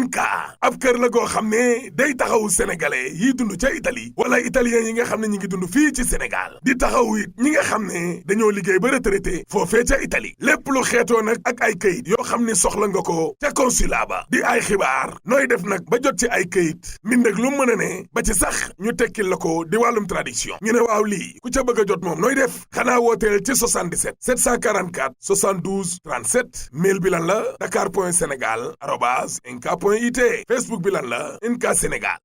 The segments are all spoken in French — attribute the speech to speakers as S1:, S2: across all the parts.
S1: INCA ab kër la goo xam ne day taxawu sénégalais yi dund ca Italie wala italien yi nga xam ne ñi ngi dund fii ci Sénégal di taxawu it ñi nga xam ne dañoo liggéey ba retraité foofee ca Italie lépp lu xeetoo nag ak ay këyit yoo xam ne soxla nga ko ca consulat ba di ay xibaar nooy def nag ba jot ci ay këyit mbind ak lu mën a ne ba ci sax ñu tekkil la ko di wàllum traduction ñu ne waaw lii ku ca bëgg a jot moom nooy def xanaa wooteel ci 77 744 72 37 mail bi lan la dakar.senegal@inca.it Facebook bi lan la INCA Sénégal.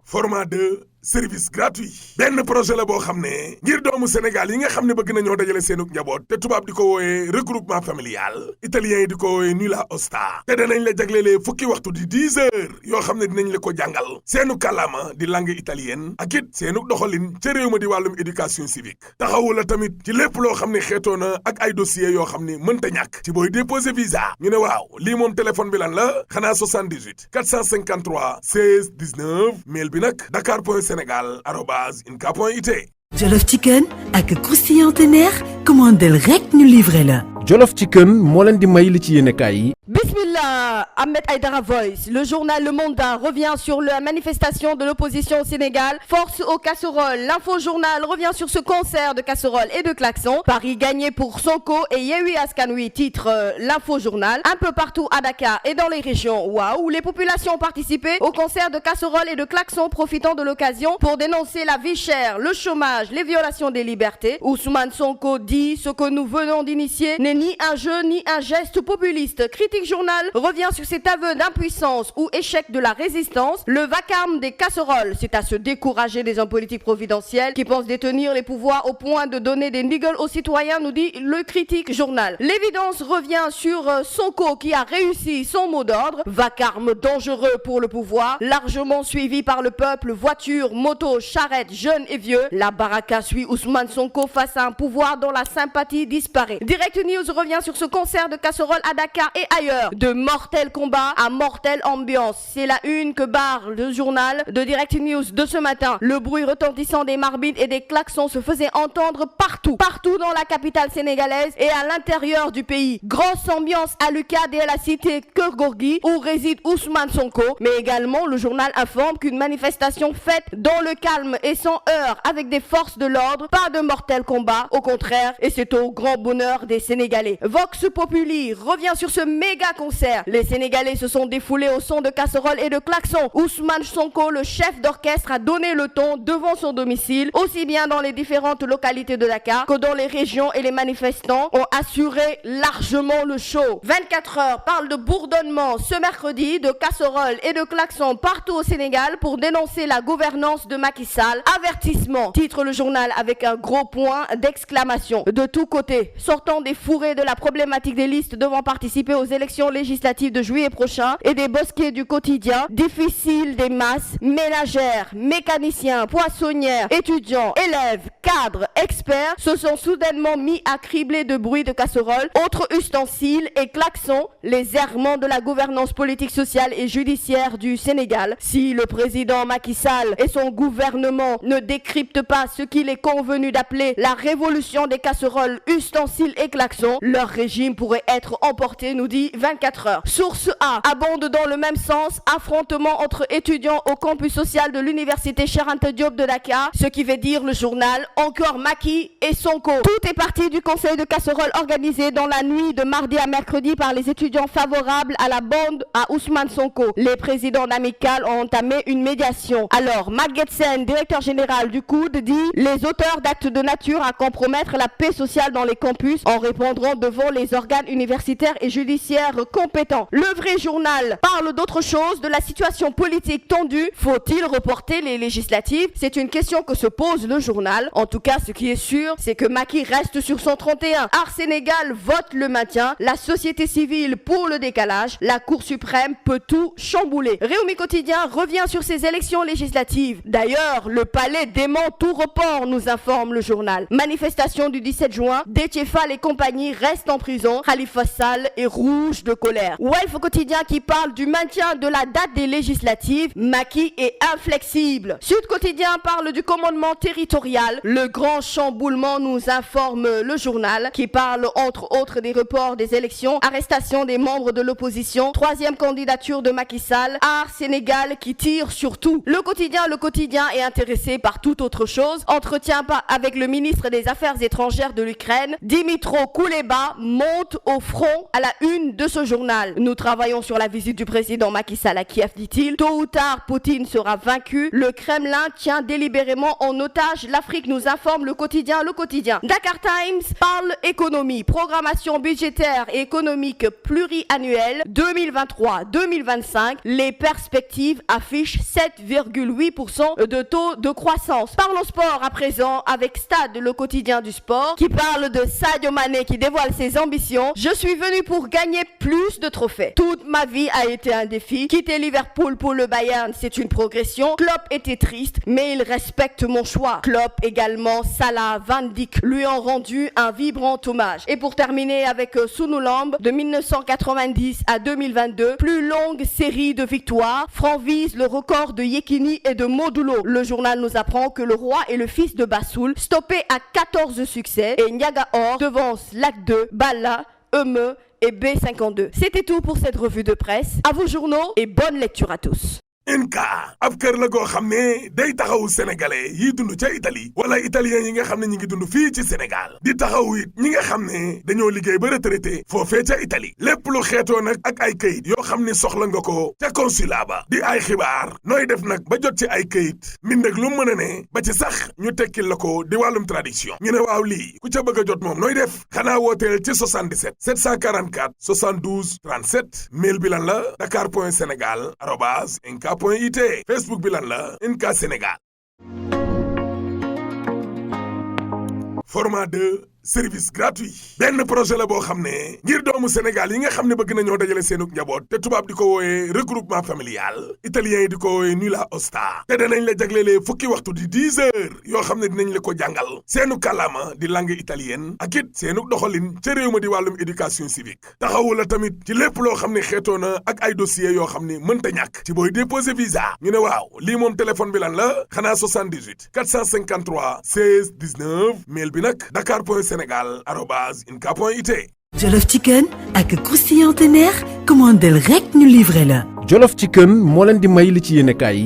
S1: Format 2 service gratuit benn projet la boo xam ne ngir doomu Sénégal yi nga xam ne bëgg nañoo dajale seenug njaboot te tubaab di ko wooyee regroupement familial italien yi di ko wooyee nulla osta te danañ la jaglelee fukki waxtu di 10 heures yoo xam ne dinañ la ko jàngal seenu kàllaama di langue italienne ak it seenug doxalin ca réew ma di wàllum éducation civique taxawu la tamit ci lépp loo xam ne xeetoo na ak ay dossiers yoo xam ne mënta ñàkk ci booy déposer visa ñu ne waaw lii moom téléphone bi lan la xanaa 78 453 16 19 mail bi nag dakar.senegal@inca.it.
S2: Jollof Chicken ak croustillant teneer commandel rek ñu livré la.
S3: Jollof Chicken moo leen di may li ci yéenekaay yi.
S4: Bismillah, Ahmed Aïdara Voice. Le journal Le Mandat revient sur la manifestation de l'opposition au Sénégal. Force aux casseroles. L'info-journal revient sur ce concert de casseroles et de klaxons. Paris gagné pour Sonko et Yewwi Askan Wi, titre l'info-journal. Un peu partout à Dakar et dans les régions, waouh, les populations ont participé au concert de casseroles et de klaxons, profitant de l'occasion pour dénoncer la vie chère, le chômage, les violations des libertés. Ousmane Sonko dit: ce que nous venons d'initier n'est ni un jeu ni un geste populiste. Critique Journal revient sur cet aveu d'impuissance ou échec de la résistance. Le vacarme des casseroles, c'est à se décourager des hommes politiques providentiels qui pensent détenir les pouvoirs au point de donner des niggles aux citoyens, nous dit le Critique Journal. L'évidence revient sur Sonko qui a réussi son mot d'ordre. Vacarme dangereux pour le pouvoir, largement suivi par le peuple. Voitures, motos, charrettes, jeunes et vieux. La baraka suit Ousmane Sonko face à un pouvoir dont la sympathie disparaît. Direct News revient sur ce concert de casseroles à Dakar et ailleurs. De mortels combats à mortelle ambiance. C'est la une que barre le journal de Direct News de ce matin. Le bruit retentissant des marmites et des klaxons se faisait entendre partout. Partout dans la capitale sénégalaise et à l'intérieur du pays. Grosse ambiance à l'UCAD et à la cité Keur Gorgui où réside Ousmane Sonko. Mais également, le journal informe qu'une manifestation faite dans le calme et sans heurts avec des forces de l'ordre. Pas de mortels combats, au contraire. Et c'est au grand bonheur des Sénégalais. Vox Populi revient sur ce méga concert. Les Sénégalais se sont défoulés au son de casseroles et de klaxons. Ousmane Sonko, le chef d'orchestre, a donné le ton devant son domicile, aussi bien dans les différentes localités de Dakar que dans les régions, et les manifestants ont assuré largement le show. 24 heures parle de bourdonnement ce mercredi, de casseroles et de klaxons partout au Sénégal pour dénoncer la gouvernance de Macky Sall. Avertissement, titre le journal avec un gros point d'exclamation. De tous côtés, sortant des fourrés de la problématique des listes devant participer aux élections législatives de juillet prochain et des bosquets du quotidien, difficile des masses, ménagères, mécaniciens, poissonnières, étudiants, élèves, cadres, experts se sont soudainement mis à cribler de bruit de casseroles, autres ustensiles et klaxons, les errements de la gouvernance politique, sociale et judiciaire du Sénégal. Si le président Macky Sall et son gouvernement ne décryptent pas ce qu'il est convenu d'appeler la révolution des casseroles, ustensiles et klaxons, leur régime pourrait être emporté, nous dit 24 heures. Source A abonde dans le même sens, affrontement entre étudiants au campus social de l'université Cheikh Anta Diop de Dakar, ce qui veut dire le journal encore Macky et Sonko. Tout est parti du conseil de casseroles organisé dans la nuit de mardi à mercredi par les étudiants favorables à la bande à Ousmane Sonko. Les présidents d'amicales ont entamé une médiation. Alors, Maguette Sène, directeur général du COUD, dit: les auteurs d'actes de nature à compromettre la paix sociale dans les campus en répondront devant les organes universitaires et judiciaires compétents. Le vrai journal parle d'autre chose, de la situation politique tendue. Faut-il reporter les législatives? C'est une question que se pose le journal. En tout cas, ce qui est sûr, c'est que Macky reste sur son 31. Art Sénégal vote le maintien, la société civile pour le décalage, la Cour suprême peut tout chambouler. Rewmi Quotidien revient sur ces élections législatives. D'ailleurs, le palais dément tout report, nous informe le journal. Manifestation du 17 juin, Déthié Fall et compagnie restent en prison. Khalifa Sall est rouge de de colère. Walf Quotidien qui parle du maintien de la date des législatives. Macky est inflexible. Sud Quotidien parle du commandement territorial. Le grand chamboulement, nous informe le journal qui parle entre autres des reports des élections, arrestation des membres de l'opposition, troisième candidature de Macky Sall, Art Sénégal qui tire sur tout. Le quotidien est intéressé par toute autre chose. Entretien avec le ministre des Affaires étrangères de l'Ukraine, Dimitro Kuleba, monte au front à la une de ce journal. Nous travaillons sur la visite du président Macky Sall à Kiev, dit-il. Tôt ou tard, Poutine sera vaincu. Le Kremlin tient délibérément en otage l'Afrique, nous informe le quotidien. Dakar Times parle économie, programmation budgétaire et économique pluriannuelle 2023-2025. Les perspectives affichent 7,8% de taux de croissance. Parlons sport à présent avec Stade, le quotidien du sport, qui parle de Sadio Mané qui dévoile ses ambitions. Je suis venu pour gagner plus de trophées. Toute ma vie a été un défi. Quitter Liverpool pour le Bayern, c'est une progression. Klopp était triste, mais il respecte mon choix. Klopp également, Salah, Van Dijk lui ont rendu un vibrant hommage. Et pour terminer avec Sunulamb, de 1990 à 2022, plus longue série de victoires. Franc vise le record de Yekini et de Modulo. Le journal nous apprend que le roi est le fils de Bassoul, stoppé à 14 succès, et Niaga Or devance Lac 2, Bala, Eumeu et B52. C'était tout pour cette revue de presse. À vos journaux et bonne lecture à tous.
S1: INCA ab kër la goo xam ne day taxawu sénégalais yi dund ca Italie wala italien yi nga xam ne ñi ngi dund fii ci Sénégal di taxawu it ñi nga xam ne dañoo liggéey ba retraité foofee ca Italie lépp lu xeetoo nag ak ay kayit yoo xam ne soxla nga ko ca consulat ba di ay xibaar nooy def nag ba jot ci ay kayit mbind ak lu mën a ne ba ci sax ñu tekkil la ko di wàllum traduction ñu ne waaw lii ku ca bëgg a jot moom nooy def xanaa wooteel ci 77 744 72 37 mail bi lan la dakar.senegal@inca.it Facebook bi lan la INCA Sénégal. Format 2 service gratuit benn projet la boo xam ne ngir doomu Sénégal yi nga xam ne bëgg nañoo dajale seenug njaboot te tubaab di ko wooyee regroupement familial italien yi di ko wooyee nulla osta te danañ la jaglelee fukki waxtu di 10 heures yoo xam ne dinañ la ko jàngal seenu kàllaama di langue italienne ak it seenu doxalin ca réew ma di wàllum éducation civique taxawu la tamit ci lépp loo xam ne xeetoo na ak ay dossiers yoo xam ne mënta ñàkk ci booy déposer visa ñu ne waaw lii moom téléphone bi lan la xanaa 78 453 16 19 mail bi nag dakar.senegal@inca.it.
S2: Jollof Chicken ak croustillant teneer commandel rek ñu livré la.
S3: Jollof Chicken moo leen di may li ci yéenekaay yi